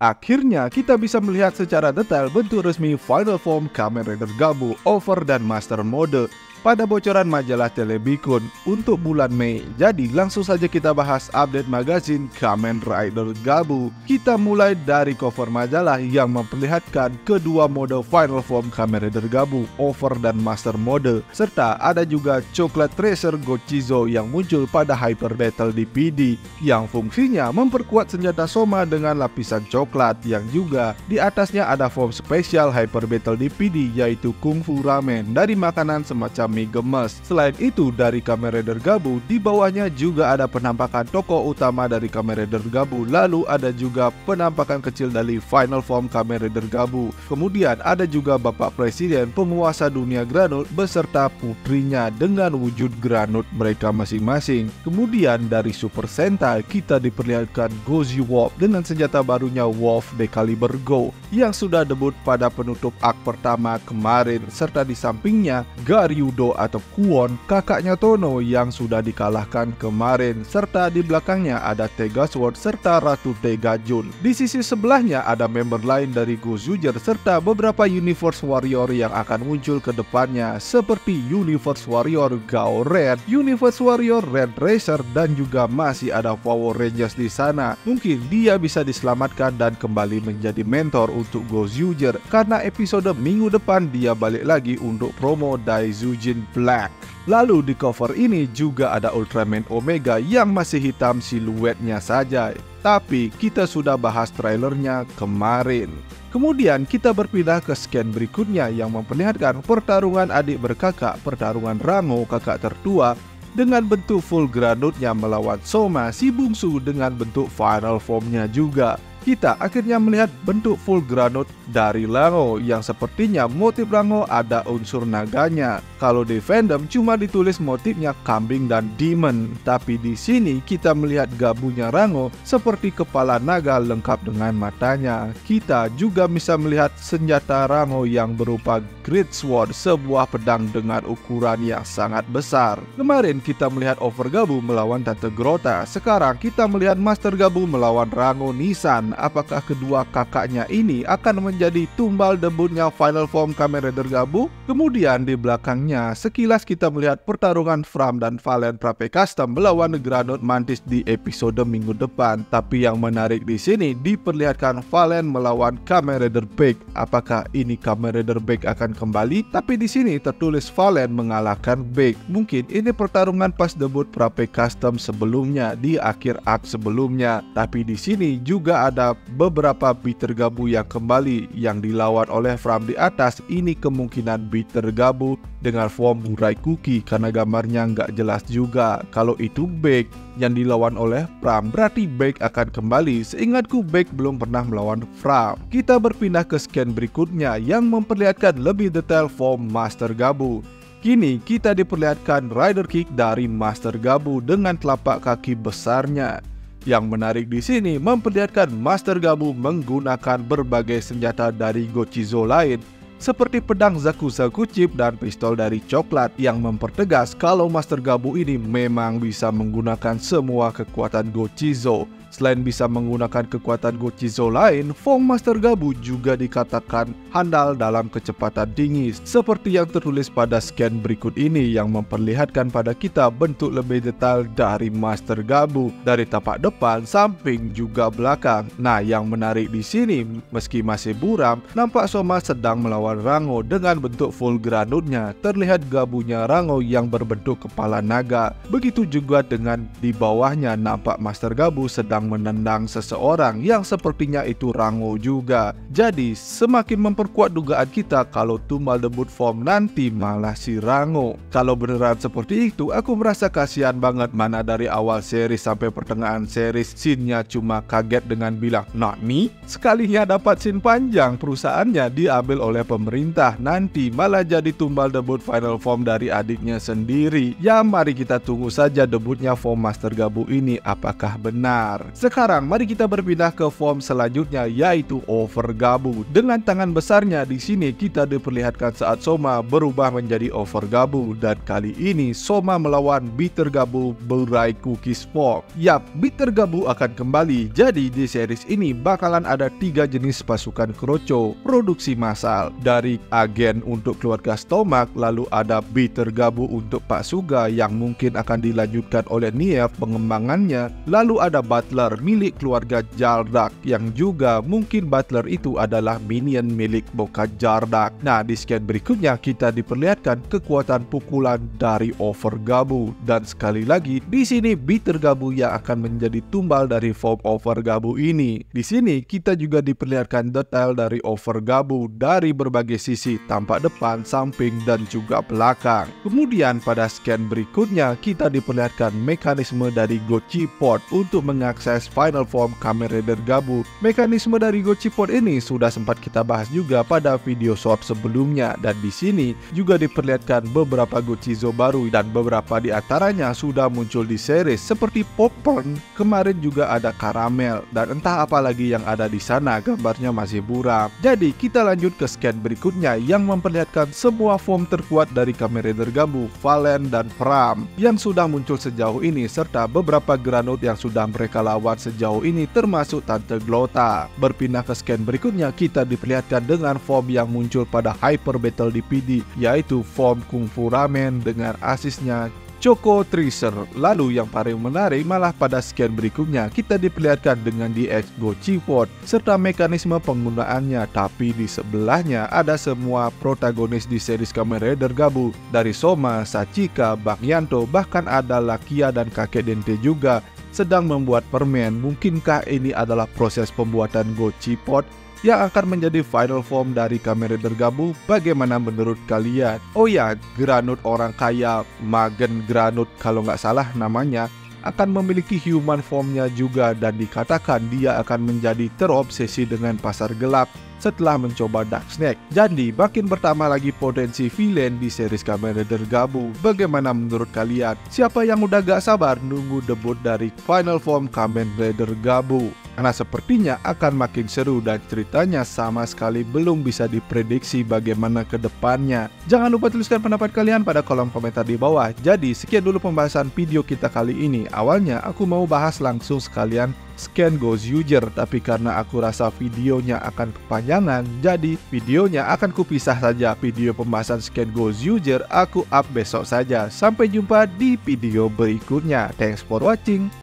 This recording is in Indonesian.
Akhirnya kita bisa melihat secara detail bentuk resmi Final Form Kamen Rider Gabu Over dan Master Mode pada bocoran majalah Telebikun untuk bulan Mei. Jadi langsung saja kita bahas update magazin Kamen Rider Gabu. Kita mulai dari cover majalah yang memperlihatkan kedua mode Final Form Kamen Rider Gabu Over dan Master Mode, serta ada juga Chocolate Tracer Gochizo yang muncul pada Hyper Battle DPD yang fungsinya memperkuat senjata Soma dengan lapisan coklat, yang juga di atasnya ada form spesial Hyper Battle DPD yaitu Kung Fu Ramen dari makanan semacam mie gemes. Selain itu, dari Kamen Rider Gabu di bawahnya juga ada penampakan tokoh utama dari Kamen Rider Gabu, lalu ada juga penampakan kecil dari Final Form Kamen Rider Gabu. Kemudian ada juga Bapak Presiden penguasa dunia Granut beserta putrinya dengan wujud Granut mereka masing-masing. Kemudian dari Super Sentai kita diperlihatkan Gozi Wolf dengan senjata barunya Wolf Decaliber Go yang sudah debut pada penutup arc pertama kemarin, serta di sampingnya Garyudo atau Kuon, kakaknya Tono yang sudah dikalahkan kemarin, serta di belakangnya ada Tega Sword serta Ratu Tega Jun. Di sisi sebelahnya ada member lain dari Gozuger serta beberapa Universe Warrior yang akan muncul ke depannya seperti Universe Warrior Gao Red, Universe Warrior Red Racer, dan juga masih ada Power Rangers di sana. Mungkin dia bisa diselamatkan dan kembali menjadi mentor untuk Gozuger karena episode minggu depan dia balik lagi untuk promo Daizujin Black. Lalu di cover ini juga ada Ultraman Omega yang masih hitam siluetnya saja, tapi kita sudah bahas trailernya kemarin. Kemudian kita berpindah ke scan berikutnya yang memperlihatkan pertarungan adik berkakak, pertarungan Rango kakak tertua dengan bentuk full Granutnya melawan Soma si bungsu dengan bentuk final formnya juga. Kita akhirnya melihat bentuk full Granut dari Rango yang sepertinya motif Rango ada unsur naganya. Kalau di fandom cuma ditulis motifnya kambing dan demon, tapi di sini kita melihat gabunya Rango seperti kepala naga lengkap dengan matanya. Kita juga bisa melihat senjata Rango yang berupa Great Sword, sebuah pedang dengan ukuran yang sangat besar. Kemarin kita melihat Over Gabu melawan Tante Grota, sekarang kita melihat Master Gabu melawan Rango Nissan. Apakah kedua kakaknya ini akan menjadi tumbal debutnya Final Form Kamen Rider Gabu? Kemudian di belakangnya sekilas kita melihat pertarungan Fram dan Valen Prape Custom melawan Granut Mantis di episode minggu depan. Tapi yang menarik di sini diperlihatkan Valen melawan Kamen Rider Big. Apakah ini Kamen Rider Big akan kembali? Tapi di sini tertulis Valen mengalahkan Big. Mungkin ini pertarungan pas debut Prape Custom sebelumnya di akhir arc sebelumnya. Tapi di sini juga ada beberapa Bitter Gabu yang kembali yang dilawan oleh Fram di atas. Ini kemungkinan Bitter Gabu dengan form Burai Cookie karena gambarnya nggak jelas juga. Kalau itu Big yang dilawan oleh Fram, berarti Big akan kembali. Seingatku Big belum pernah melawan Fram. Kita berpindah ke scan berikutnya yang memperlihatkan lebih detail form Master Gabu. Kini kita diperlihatkan Rider Kick dari Master Gabu dengan telapak kaki besarnya. Yang menarik di sini memperlihatkan Master Gabu menggunakan berbagai senjata dari Gochizo lain seperti pedang Zakuzaku Chip dan pistol dari coklat yang mempertegas kalau Master Gabu ini memang bisa menggunakan semua kekuatan Gochizo. Selain bisa menggunakan kekuatan Gochizo lain, form Master Gabu juga dikatakan handal dalam kecepatan tinggi seperti yang tertulis pada scan berikut ini yang memperlihatkan pada kita bentuk lebih detail dari Master Gabu dari tapak depan, samping juga belakang. Nah, yang menarik di sini meski masih buram, nampak Soma sedang melawan Rango dengan bentuk full Granutnya. Terlihat gabunya Rango yang berbentuk kepala naga. Begitu juga dengan di bawahnya nampak Master Gabu sedang menendang seseorang yang sepertinya itu Rango juga. Jadi semakin memperkuat dugaan kita kalau tumbal debut form nanti malah si Rango. Kalau beneran seperti itu, aku merasa kasihan banget. Mana dari awal series sampai pertengahan series scene-nya cuma kaget dengan bilang not me. Sekalinya dapat scene panjang, perusahaannya diambil oleh pemerintah, nanti malah jadi tumbal debut final form dari adiknya sendiri. Ya mari kita tunggu saja debutnya form Master Gabu ini apakah benar. Sekarang mari kita berpindah ke form selanjutnya, yaitu Overgabu. Dengan tangan besarnya di sini kita diperlihatkan saat Soma berubah menjadi Overgabu, dan kali ini Soma melawan Bitter Gabu Burai Cookies form. Yap, Bitter Gabu akan kembali. Jadi di series ini bakalan ada 3 jenis pasukan Kroco produksi massal. Dari agen untuk keluarga Stomak, lalu ada Bitter Gabu untuk Pak Suga yang mungkin akan dilanjutkan oleh Nief pengembangannya. Lalu ada Butler milik keluarga Jardak yang juga mungkin Butler itu adalah minion milik Boka Jardak. Nah, di scan berikutnya kita diperlihatkan kekuatan pukulan dari Overgabu, dan sekali lagi di sini Bitter Gabu yang akan menjadi tumbal dari form Overgabu ini. Di sini kita juga diperlihatkan detail dari Overgabu dari berbagai sisi, tampak depan, samping, dan juga belakang. Kemudian pada scan berikutnya kita diperlihatkan mekanisme dari Gochi Port untuk mengakses final form Kamen Rider Gabu. Mekanisme dari Gochi Port ini sudah sempat kita bahas juga pada video short sebelumnya, dan di sini juga diperlihatkan beberapa Gochizo baru dan beberapa di antaranya sudah muncul di series seperti Popcorn, kemarin juga ada Karamel, dan entah apa lagi yang ada di sana, gambarnya masih buram. Jadi kita lanjut ke scan berikutnya yang memperlihatkan semua form terkuat dari Kamen Rider Gabu, Valen dan Pram yang sudah muncul sejauh ini, serta beberapa Granut yang sudah mereka lawan sejauh ini termasuk Tante Glota. Berpindah ke scan berikutnya kita diperlihatkan dengan form yang muncul pada Hyper Battle DPD, yaitu form Kung Fu Ramen dengan asisnya Choco Tracer. Lalu yang paling menarik malah pada scan berikutnya kita diperlihatkan dengan DX Gochi Port serta mekanisme penggunaannya, tapi di sebelahnya ada semua protagonis di series Kamen Rider Gabu, dari Soma, Sachika, Bang Yanto, bahkan ada Lakia dan Kakek Dente juga sedang membuat permen. Mungkinkah ini adalah proses pembuatan Gochi Port yang akan menjadi final form dari Kamen Rider Gabu? Bagaimana menurut kalian? Oh ya, Granut orang kaya, Magen Granut kalau nggak salah namanya, akan memiliki human formnya juga, dan dikatakan dia akan menjadi terobsesi dengan pasar gelap setelah mencoba Dark Snake. Jadi makin bertambah lagi potensi villain di series Kamen Rider Gabu. Bagaimana menurut kalian? Siapa yang udah gak sabar nunggu debut dari final form Kamen Rider Gabu? Karena sepertinya akan makin seru dan ceritanya sama sekali belum bisa diprediksi bagaimana ke depannya. Jangan lupa tuliskan pendapat kalian pada kolom komentar di bawah. Jadi sekian dulu pembahasan video kita kali ini. Awalnya aku mau bahas langsung sekalian Scan Gozyuger, tapi karena aku rasa videonya akan kepanjangan, jadi videonya akan kupisah saja. Video pembahasan Scan Gozyuger aku up besok saja. Sampai jumpa di video berikutnya. Thanks for watching.